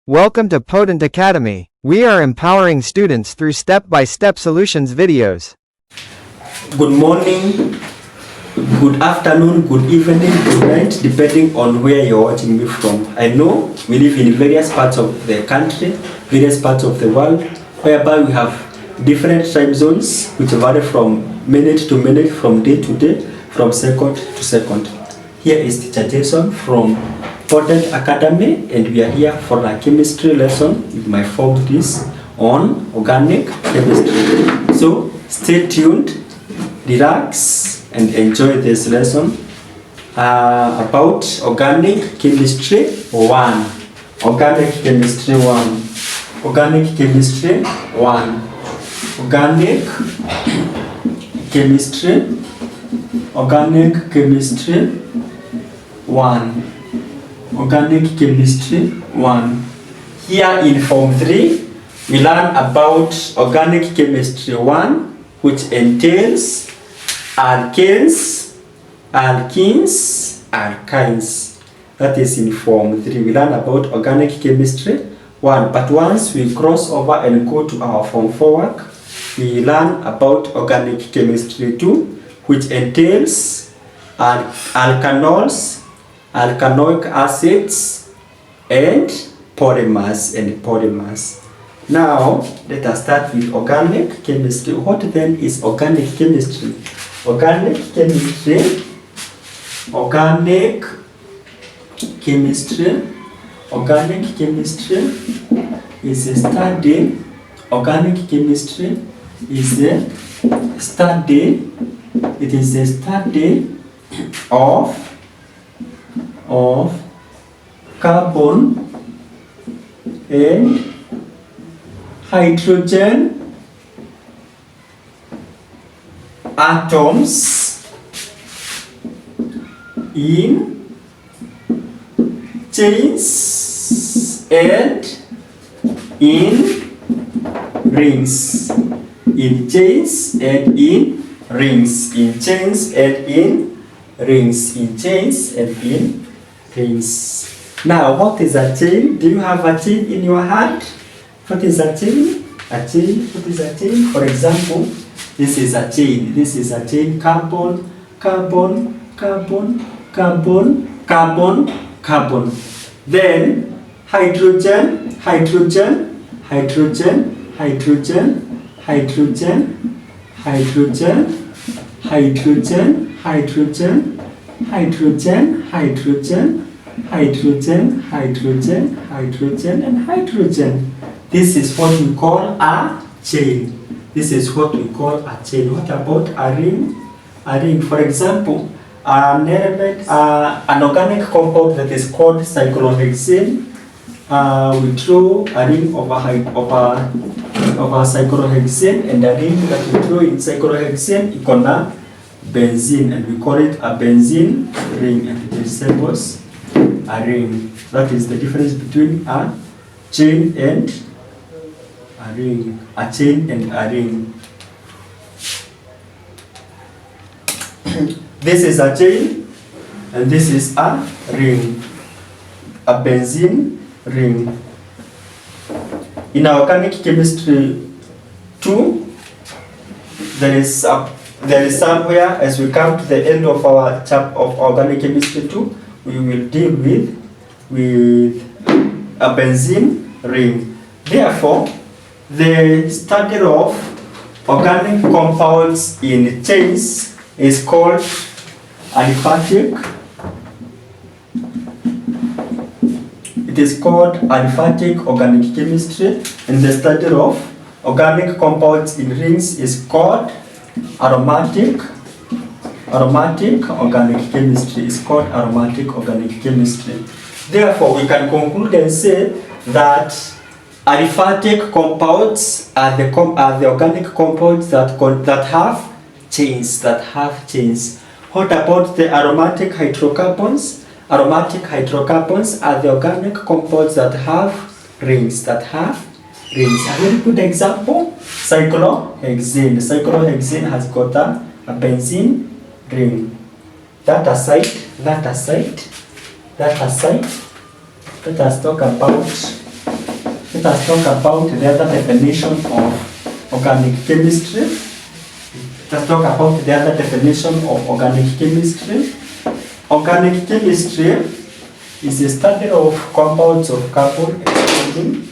Welcome to Potent Academy. We are empowering students through step-by-step solutions videos. Good morning, good afternoon, good evening, good night, depending on where you're watching me from. I know we live in various parts of the country, various parts of the world, whereby we have different time zones which vary from minute to minute, from day to day, from second to second. Here is Teacher Jason from Potent Academy, and we are here for a chemistry lesson with my form quiz on organic chemistry. So stay tuned, relax, and enjoy this lesson about organic chemistry 1. Organic chemistry 1. Organic chemistry 1. Organic chemistry. Organic chemistry 1. Organic chemistry 1. Here in Form 3, we learn about organic chemistry 1, which entails alkanes, alkenes, alkynes. That is in Form 3. We learn about organic chemistry 1. But once we cross over and go to our Form 4 work, we learn about organic chemistry 2, which entails alkanols, alkanoic acids, and polymers. Now, let us start with organic chemistry. What then is organic chemistry? Organic chemistry is a study. Organic chemistry is a study. It is a study of carbon and hydrogen atoms in chains and in rings. In chains and in rings. In chains and in rings. In chains and in rings. Now, what is a chain? Do you have a chain in your hand? What is a chain? A chain. What is a chain? For example, this is a chain. This is a chain. Carbon, carbon, carbon, carbon, carbon, carbon. Then hydrogen, hydrogen, hydrogen, hydrogen, hydrogen, hydrogen, hydrogen, hydrogen, hydrogen, hydrogen, hydrogen, hydrogen, hydrogen, and hydrogen. This is what we call a chain. This is what we call a chain. What about a ring? A ring, for example, an element, an organic compound that is called cyclohexane. We draw a ring of a cyclohexane, and a ring that we draw in cyclohexane is called benzene, and we call it a benzene ring, and it resembles a ring. That is the difference between a chain and a ring. A chain and a ring. This is a chain and this is a ring. A benzene ring. In organic chemistry 2, there is somewhere, as we come to the end of our chapter of organic chemistry 2, we will deal with a benzene ring. Therefore, the study of organic compounds in chains is called aliphatic. It is called aliphatic organic chemistry, and the study of organic compounds in rings is called aromatic organic chemistry. Is called aromatic organic chemistry. Therefore, we can conclude and say that aliphatic compounds are the organic compounds that have chains. What about the aromatic hydrocarbons? Aromatic hydrocarbons are the organic compounds that have rings. A very good example, cyclohexane. Cyclohexane has got a benzene ring. That aside, let us talk about Let us talk about the other definition of organic chemistry. Let us talk about the other definition of organic chemistry. Organic chemistry is the study of compounds of carbon excluding.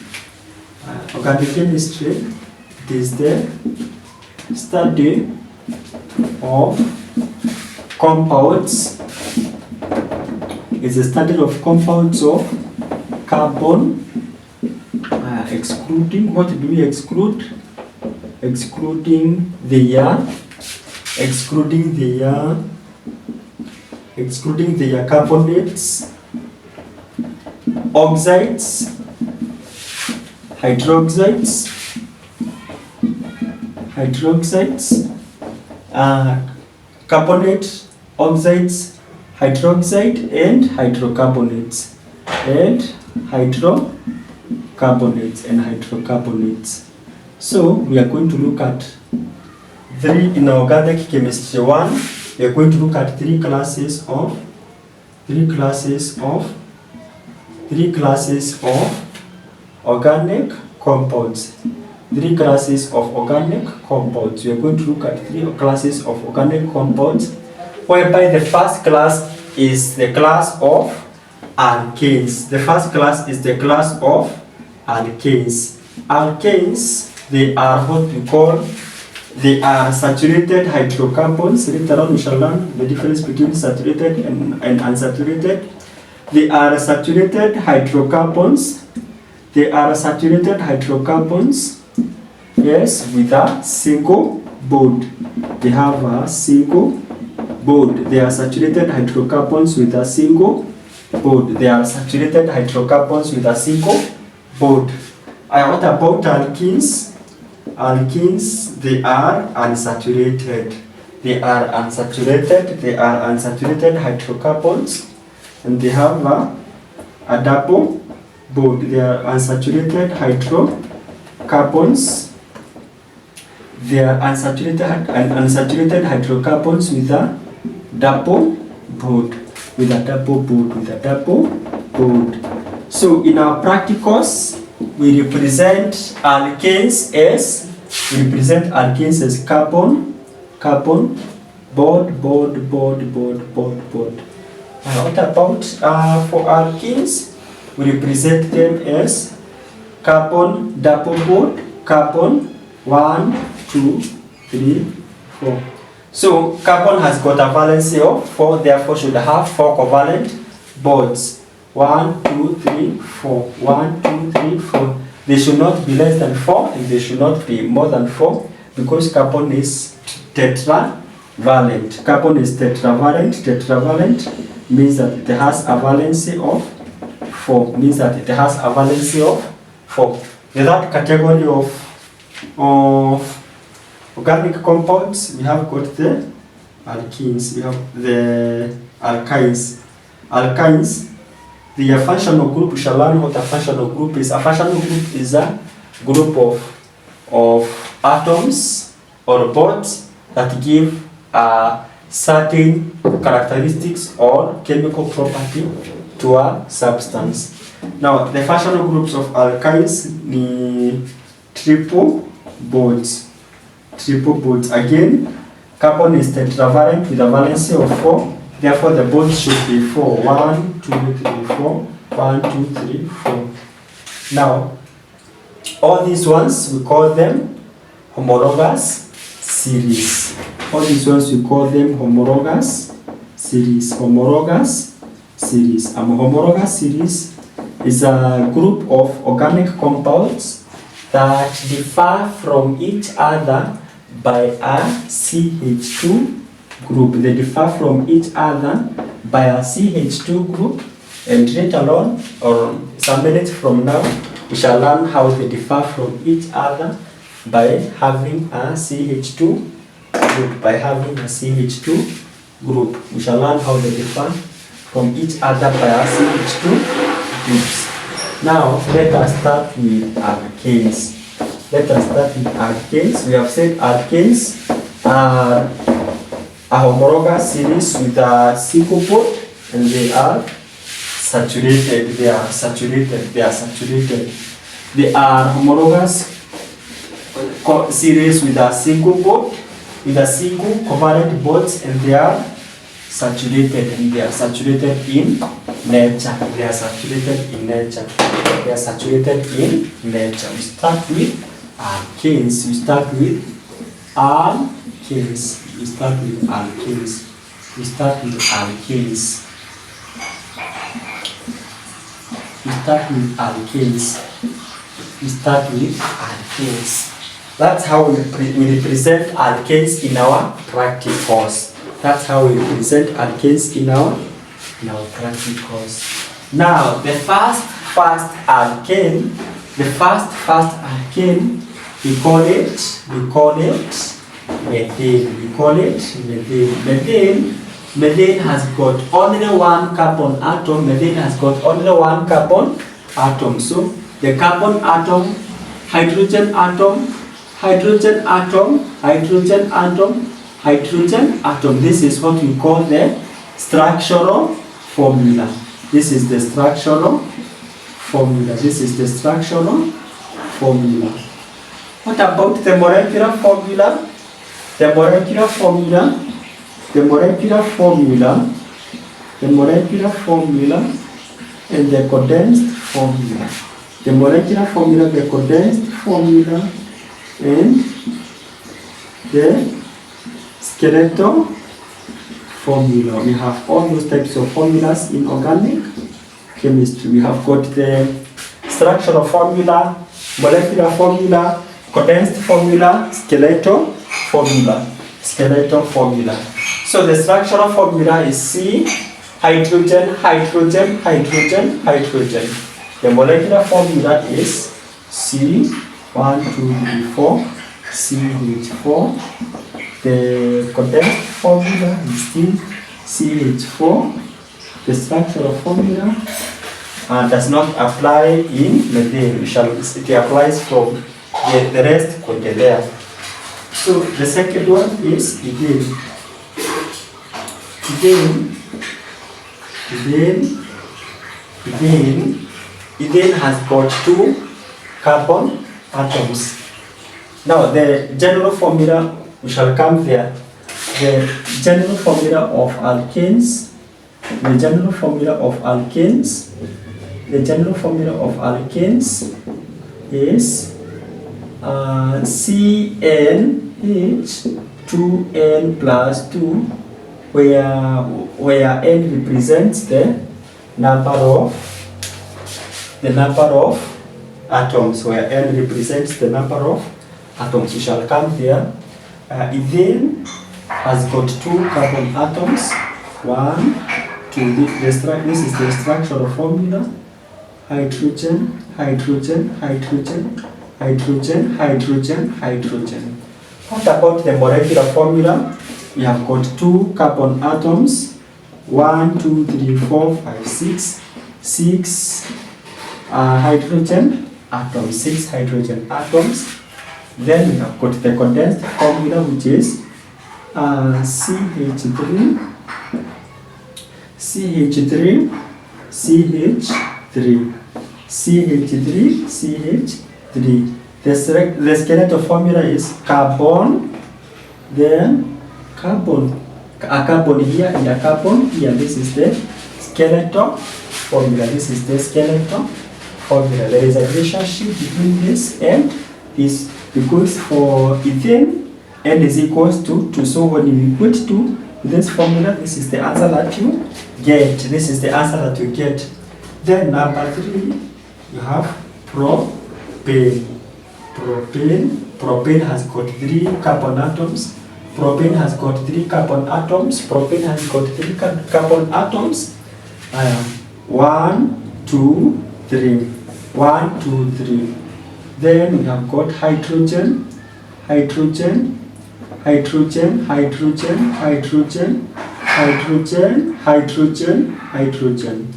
Organic chemistry, it is the study of compounds. It's the study of compounds of carbon excluding. What do we exclude? Excluding their carbonates, oxides, hydroxides, carbonate, oxides, hydroxide, and hydrocarbonates, So we are going to look at three in organic chemistry. One, we are going to look at three classes of organic compounds. We are going to look at three classes of organic compounds, whereby the first class is the class of alkanes. The first class is the class of alkanes. Alkanes, they are what we call, they are saturated hydrocarbons. Later on we shall learn the difference between saturated and unsaturated. They are saturated hydrocarbons. Yes, with a single bond. They have a single bond. They are saturated hydrocarbons with a single bond. What about alkenes? Alkenes, they are unsaturated. They are unsaturated hydrocarbons, and they have a double bond. They are unsaturated hydrocarbons. They are unsaturated hydrocarbons with a double bond. So in our practicals, we represent alkanes as carbon, bond. What about for alkenes? We represent them as carbon, double bond, carbon, 1, 2, 3, 4. So carbon has got a valency of 4, therefore should have 4 covalent bonds. 1, 2, 3, 4. 1, 2, 3, 4. They should not be less than 4 and they should not be more than 4, because carbon is tetravalent. Tetravalent means that it has a valency of 4. The third category of organic compounds, we have got the alkenes. We have the alkynes. The functional group, we shall learn what a functional group is. A functional group is a group of atoms or bonds that give certain characteristics or chemical property to a substance. Now, the functional groups of alkynes need triple bonds. Again, carbon is tetravalent with a valency of 4. Therefore, the bonds should be 4. 1, 2, 3, 4. 1, 2, 3, 4. Now, all these ones, we call them homologous series. A homologous series is a group of organic compounds that differ from each other by a CH2 group. They differ from each other by a CH2 group, and later on, or some minutes from now, we shall learn how they differ from each other by having a CH2 group. We shall learn how they differ from each other by a CH2 groups. Now, let us start with alkanes. We have said alkanes are a homologous series with a single bond, and they are saturated. They are homologous series with a single bond, with a single covalent bonds, and they are saturated, and they are saturated in nature. They are saturated in nature. They are saturated in nature. We start with alkanes. We start with alkanes. We start with alkanes. We start with alkanes. We start with alkanes. We start with alkanes. That's how we represent alkanes in our practice course. That's how we represent alkanes in our practice course. Now, the first alkane, we call it methane. We call it methane. Methane has got only one carbon atom. Methane has got only one carbon atom. So the carbon atom, hydrogen atom, hydrogen atom, hydrogen atom, hydrogen atom. This is what we call the structural formula. This is the structural formula. This is the structural formula. What about the molecular formula? The molecular formula, the molecular formula, the molecular formula, and the condensed formula. The molecular formula, the condensed formula, and the skeletal formula. We have all those types of formulas in organic chemistry. We have got the structural formula, molecular formula, condensed formula, skeletal formula. Skeletal formula. So the structural formula is C, hydrogen, hydrogen, hydrogen, hydrogen. The molecular formula is C, 1, 2, 3, 4, CH4. The condensed formula is still CH4. The structural formula does not apply in methane. It applies from the rest contained there. So the second one is ethane. Ethane has got 2 carbon atoms. Now the general formula, we shall come there. The general formula of alkanes. The general formula of alkanes. The general formula of alkanes is CnH2n plus 2, where n represents the number of atoms, where n represents the number of atoms. We shall come there. Ethane has got 2 carbon atoms. 1, 2. This is the structural formula. Hydrogen, hydrogen, hydrogen, hydrogen, hydrogen, hydrogen. What about the molecular formula? We have got 2 carbon atoms. 1, 2, 3, 4, 5, 6. 6 hydrogen atoms. 6 hydrogen atoms. Then we have got the condensed formula, which is CH3, CH3, CH3, CH3, CH3. The skeletal formula is carbon, then carbon, a carbon here and a carbon here. This is the skeletal formula. This is the skeletal formula. There is a relationship between this and this, because for ethane, N is equals to 2. So when you put 2 to this formula, this is the answer that you get. This is the answer that you get. Then number 3, you have propane. Propane has got 3 carbon atoms. Propane has got 3 carbon atoms. Propane has got 3 carbon atoms. 1, 2, 3. 1, 2, 3. Then we have got hydrogen, hydrogen, hydrogen, hydrogen, hydrogen, hydrogen, hydrogen, hydrogen.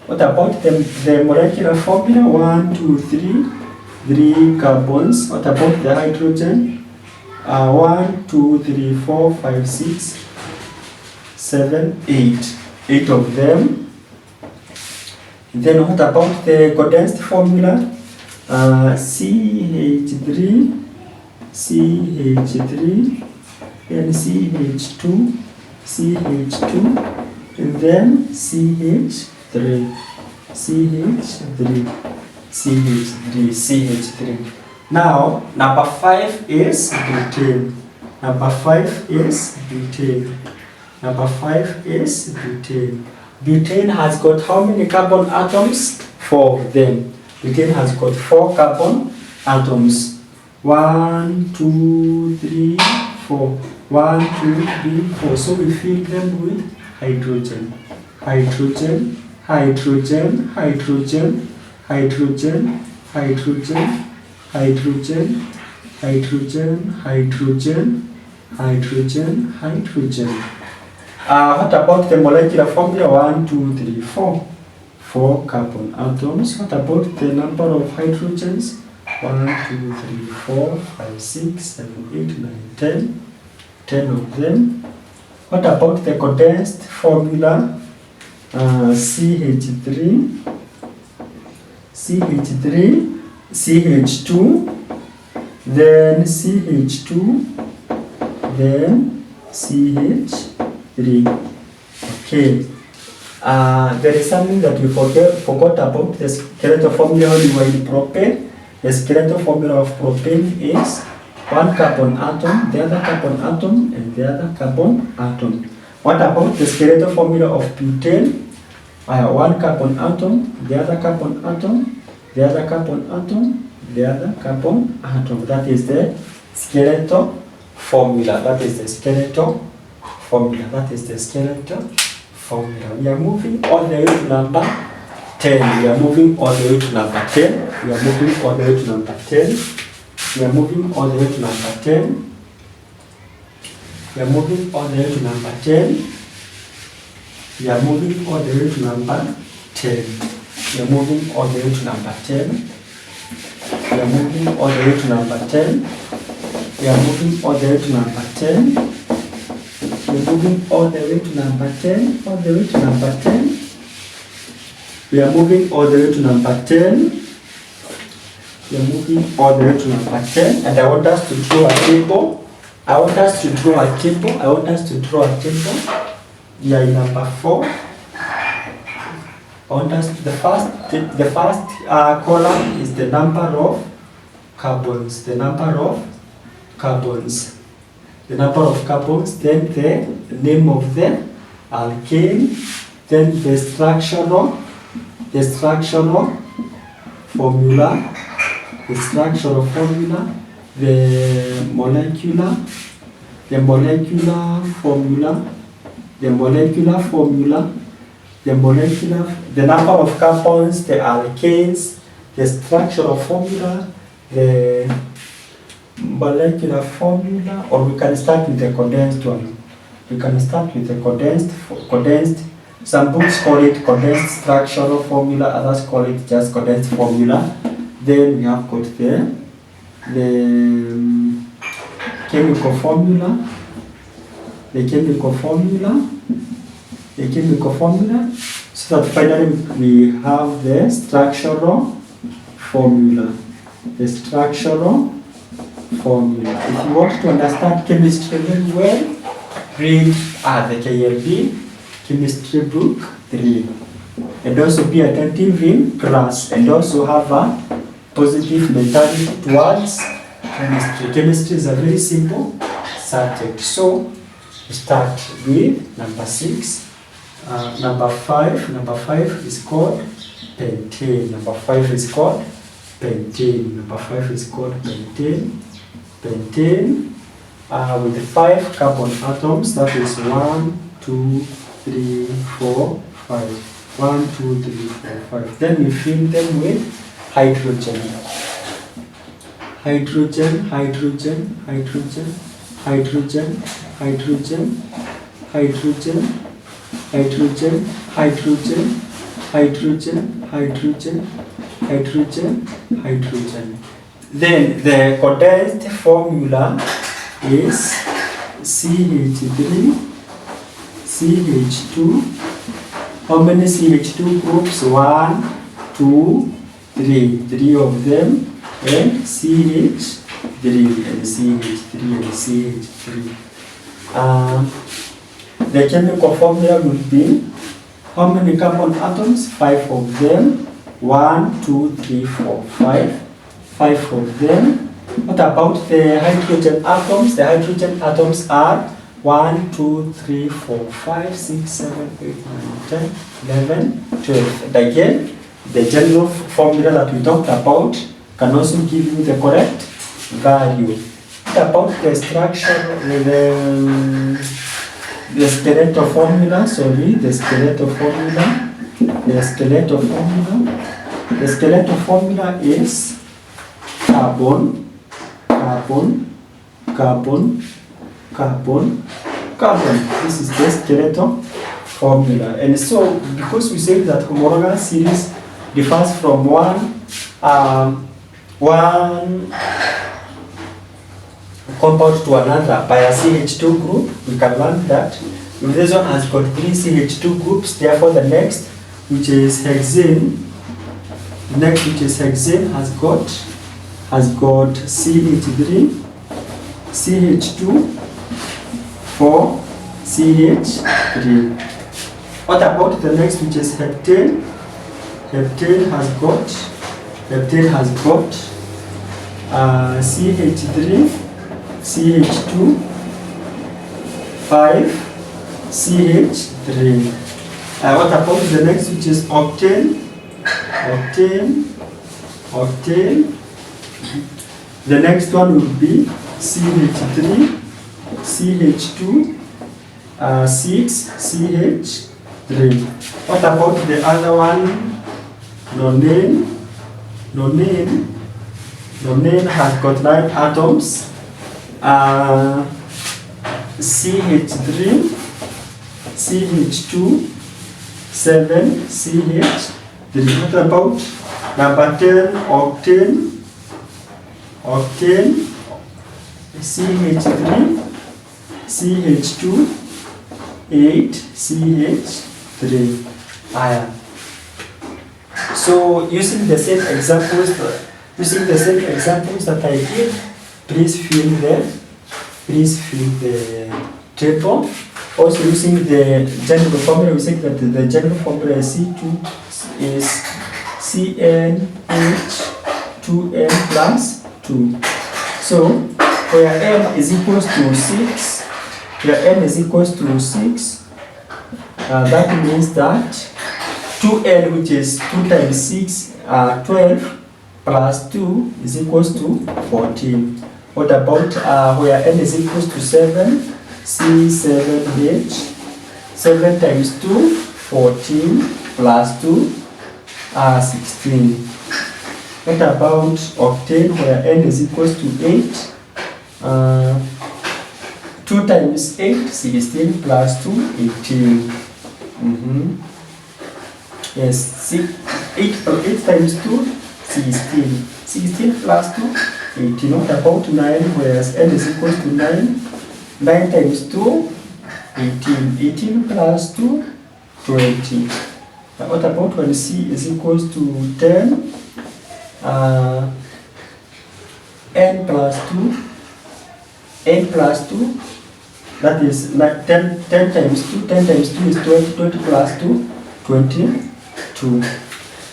What about the molecular formula? 1, 2, 3. 3 carbons. What about the hydrogen? 1, 2, 3, 4, 5, 6, 7, 8. 8 of them. Then what about the condensed formula? CH3, CH3, then CH2, CH2, and then CH3, CH3, CH3, CH3. Now, number 5 is butane. Number 5 is butane. Number 5 is butane. Butane has got how many carbon atoms? 4 of them. Butane has got 4 carbon atoms. 1, 2, 3, 4. 1, 2, 3, 4. So we fill them with hydrogen. Hydrogen, hydrogen, hydrogen, hydrogen, hydrogen, hydrogen, hydrogen, hydrogen, hydrogen, hydrogen. What about the molecular formula? 1, 2, 3, 4. 4 carbon atoms. What about the number of hydrogens? 1, 2, 3, 4, 5, 6, 7, 8, 9, 10. 10 of them. What about the condensed formula? CH3, CH3, CH2, then CH2, then CH3. Okay. There is something that we forgot about the skeletal formula when we were in propane. The skeletal formula of propane is 1 carbon atom, the other carbon atom, and the other carbon atom. What about the skeletal formula of butane? 1 carbon atom, the other carbon atom, the other carbon atom, the other carbon atom. That is the skeletal formula. That is the skeletal formula. That is the skeletal formula. We are moving all the way to number 10. We are moving all the way to number 10. We are moving all the way to number 10. We are moving all the way to number 10. We are moving all the way to number 10. We are moving all the way to number 10. We are moving all the way to number 10. We are moving all the way to number 10. We are moving all the way to number 10. We are moving all the way to number 10. All the way to number 10. We are moving all the way to number 10. We are moving all the way to number 10. And I want us to draw a table. I want us to draw a table. I want us to draw a table. We are in number 4. I want us to, the first column is the number of carbons. The number of carbons. The number of carbons. Then the name of the alkane. Then the structural formula. The structural formula. The molecular formula. The molecular formula, the number of carbons, the alkanes, the structural formula, the molecular formula, or we can start with the condensed one. We can start with the condensed. Some books call it condensed structural formula, others call it just condensed formula. Then we have got the chemical formula. The chemical formula, so that finally we have the structural formula. The structural formula. If you want to understand chemistry very well, read the KLB chemistry book 3, and also be attentive in class, and also have a positive mentality towards chemistry. Chemistry is a very simple subject. So we start with number 6. Number 5. Number 5 is called pentane. Number 5 is called pentane. Number 5 is called pentane. Pentane with 5 carbon atoms. That is 1, 2, 3, 4, 5. 1, 2, 3, 4, 5. Then we fill them with hydrogen. Hydrogen, hydrogen, hydrogen, hydrogen, hydrogen, hydrogen, hydrogen, hydrogen, hydrogen, hydrogen, hydrogen, hydrogen. Then the condensed formula is CH3, CH2. How many CH2 groups? 1, 2, three of them, and CH3 and CH3 and CH3. The chemical formula would be how many carbon atoms? 5 of them. 1, 2, 3, 4, 5. 5 of them. What about the hydrogen atoms? The hydrogen atoms are 1, 2, 3, 4, 5, 6, 7, 8, 9, 10, 11, 12. And again, the general formula that we talked about can also give you the correct value. What about the structure, the skeletal formula? The skeletal formula is carbon, carbon, carbon, carbon, carbon. This is the skeletal formula. And so, because we say that homologous series differs from one compound to another by a CH2 group, we can learn that if this one has got 3 CH2 groups, therefore the next, which is hexane, has got CH3, CH2, 4, CH3. What about the next, which is heptane? Heptane has got CH3, CH2, 5, CH3. What about the next, which is octane? Octane. The next one will be CH3, CH2, 6, CH3. What about the other one? Nonane. Nonane has got 9 atoms. CH3, CH2, 7, CH3. What about number 10, octane? Octane, CH3, CH2, 8, CH3. So using the same examples that I did, please fill the table. Also using the general formula, we say that the general formula is C2 is CnH2n plus 2. So where n is equals to 6, that means that 2n, which is 2 times 6, 12 plus 2 is equals to 14. What about where n is equals to 7, C7H, 7 times 2, 14 plus 2, 16. What about octane where n is equals to 8, 2 times 8, 16 plus 2, 18. Yes, 8 times 2, 16. 16 plus 2, 18. What about 9, whereas n is equal to 9? 9 times 2, 18. 18 plus 2, 20. What about when c is equals to 10? N plus 2. N plus 2. That is like 10 times 2. 10 times 2 is 20. 20 plus 2, 22.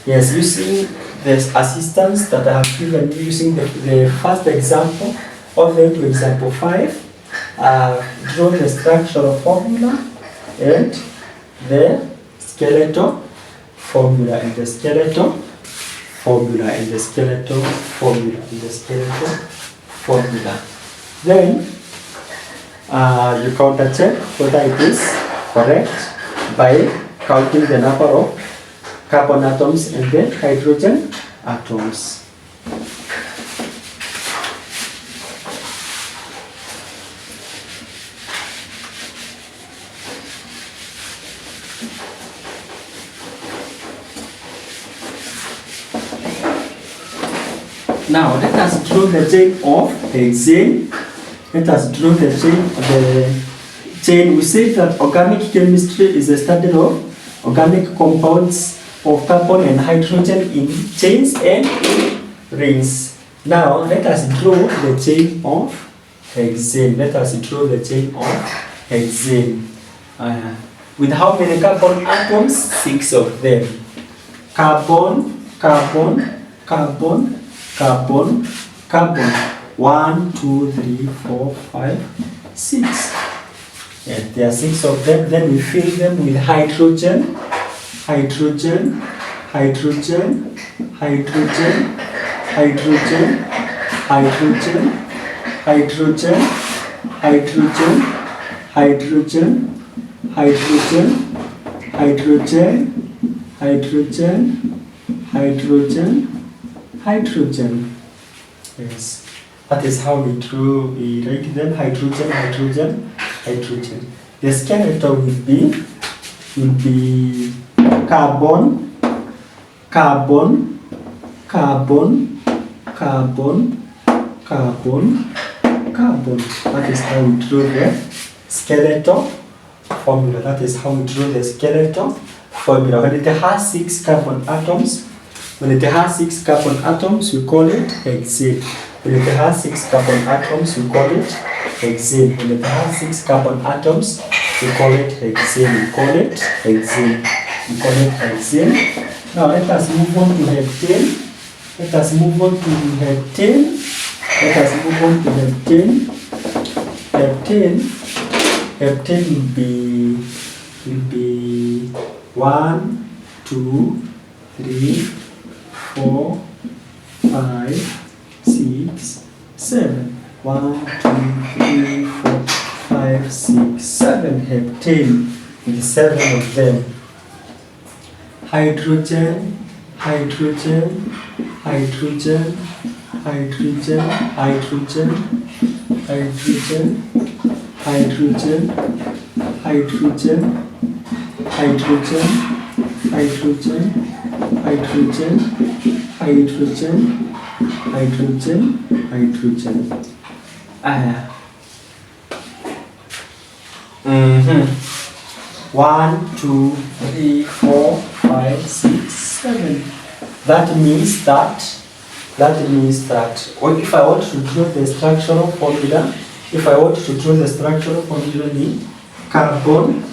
Yes, using the assistance that I have given you, using the first example, all the way to example 5, draw the structural formula and the skeletal formula and the skeletal formula and the skeletal formula and the skeletal formula. Then you counter check whether it is correct by counting the number of carbon atoms and the hydrogen atoms. Now let us draw the chain of hexane. Let us draw the chain. We say that organic chemistry is a study of organic compounds of carbon and hydrogen in chains and in rings. Now let us draw the chain of hexane. Let us draw the chain of hexane. With how many carbon atoms? 6 of them. Carbon, carbon, carbon, carbon, carbon. 1, 2, 3, 4, 5, 6. Yes, there are 6 of them. Then we fill them with hydrogen, hydrogen, hydrogen, hydrogen, hydrogen, hydrogen, hydrogen, hydrogen, hydrogen, hydrogen, hydrogen, hydrogen, hydrogen, hydrogen. Yes, that is how we write them: hydrogen, hydrogen, hydrogen. The skeleton will be carbon, carbon, carbon, carbon, carbon, carbon. That is how we draw the skeleton formula. That is how we draw the skeleton formula. When it has 6 carbon atoms, we call it hexane. When it has 6 carbon atoms, we call it hexane. When it has 6 carbon atoms, we call it hexane. We call it hexane. We call it hexane. Now let us move on to heptane. Let us move on to heptane. Let us move on to heptane. Heptane will be 1, 2, 3, 4, 5, 6, 7. 1, 2, 3, 4, 5, 6, 7 heptane with 7 of them. Hydrogen, hydrogen, hydrogen, hydrogen, hydrogen, hydrogen, hydrogen, hydrogen, hydrogen, hydrogen, hydrogen, hydrogen, hydrogen, hydrogen. 1, 2, 3, 4, 5, 6, 7. That means that if I want to draw the structural formula, need carbon,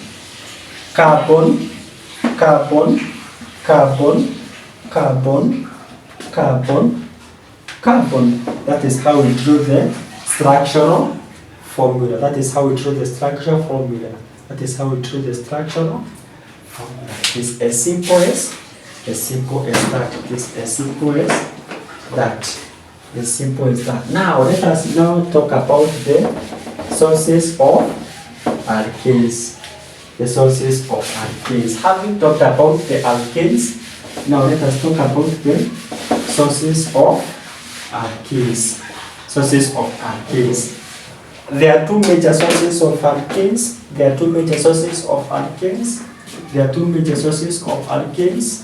carbon, carbon, carbon, carbon, carbon, carbon. That is how we draw the structural formula. That is how we draw the structural formula. That is how we draw the structural formula. It is as simple as that. It is as simple as that. As simple as that. Now let us now talk about the sources of alkanes. The sources of alkanes. Having talked about the alkanes, now let us talk about the sources of alkanes. Sources of alkanes. There are 2 major sources of alkanes. There are 2 major sources of alkanes. There are 2 major sources of alkanes.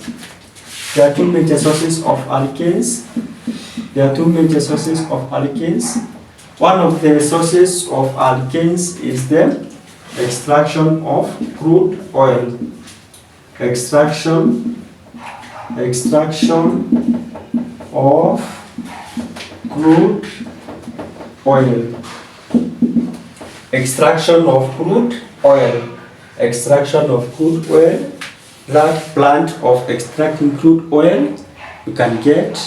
There are 2 major sources of alkanes. There are 2 major sources of alkanes. One of the sources of alkanes is the extraction of crude oil. Extraction of crude oil. Extraction of crude oil. Extraction of crude oil. That plant of extracting crude oil, you can get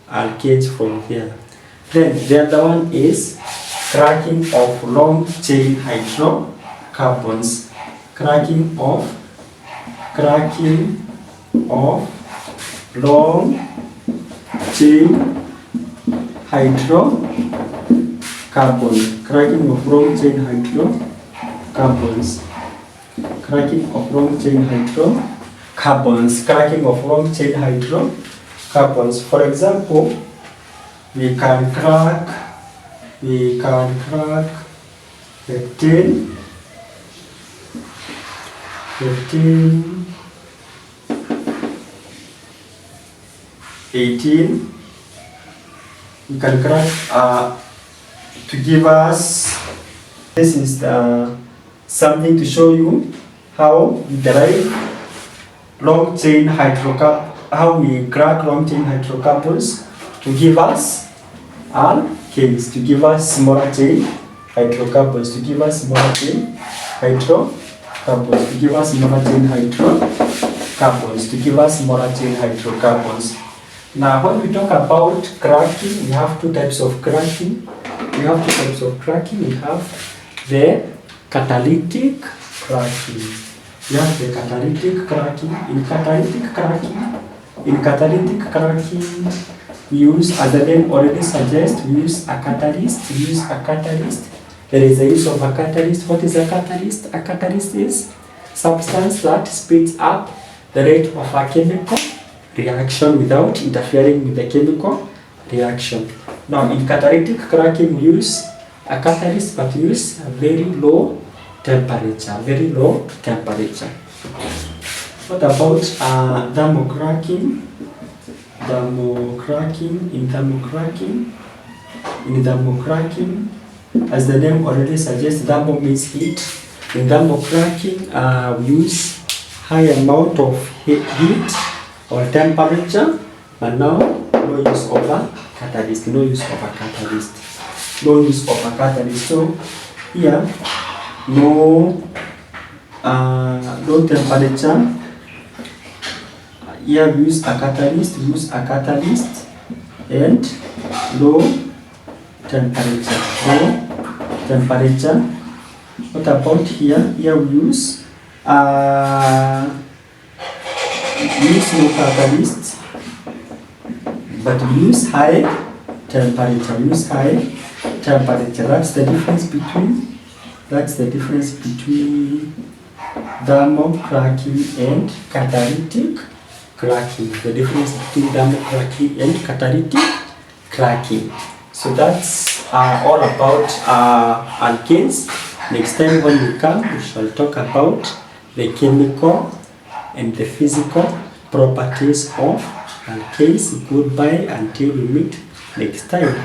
alkanes from there. Then the other one is cracking of long chain hydrocarbons. Cracking of long chain hydrocarbons. Cracking of long chain hydrocarbons. Cracking of long chain hydrocarbons. Cracking of long chain hydrocarbons. For example, we can crack 15, 18. We can crack to give us, this is something to show you how we derive long chain how we crack long chain hydrocarbons to give us alkanes, to give us smaller chain hydrocarbons, to give us smaller chain hydrocarbons, to give us smaller chain hydrocarbons, to give us smaller chain hydrocarbons. Now, when we talk about cracking, we have two types of cracking. We have the catalytic cracking. We have the catalytic cracking. In catalytic cracking, we use, as the name already suggests, we use a catalyst. There is a use of a catalyst. What is a catalyst? A catalyst is substance that speeds up the rate of a chemical reaction without interfering with the chemical reaction. Now, in catalytic cracking, we use a catalyst, but we use a very low temperature. What about thermocracking? In thermocracking, as the name already suggests, thermo means heat. In thermocracking, we use high amount of heat or temperature, but now no use of a catalyst. So here, low temperature. Here we use a catalyst. And low temperature. What about here? Here we use no catalyst, but we use high temperature. That's the difference between thermocracking and catalytic cracking. So that's all about alkanes. Next time when we come, we shall talk about the chemical and the physical properties of alkanes. Goodbye until we meet next time.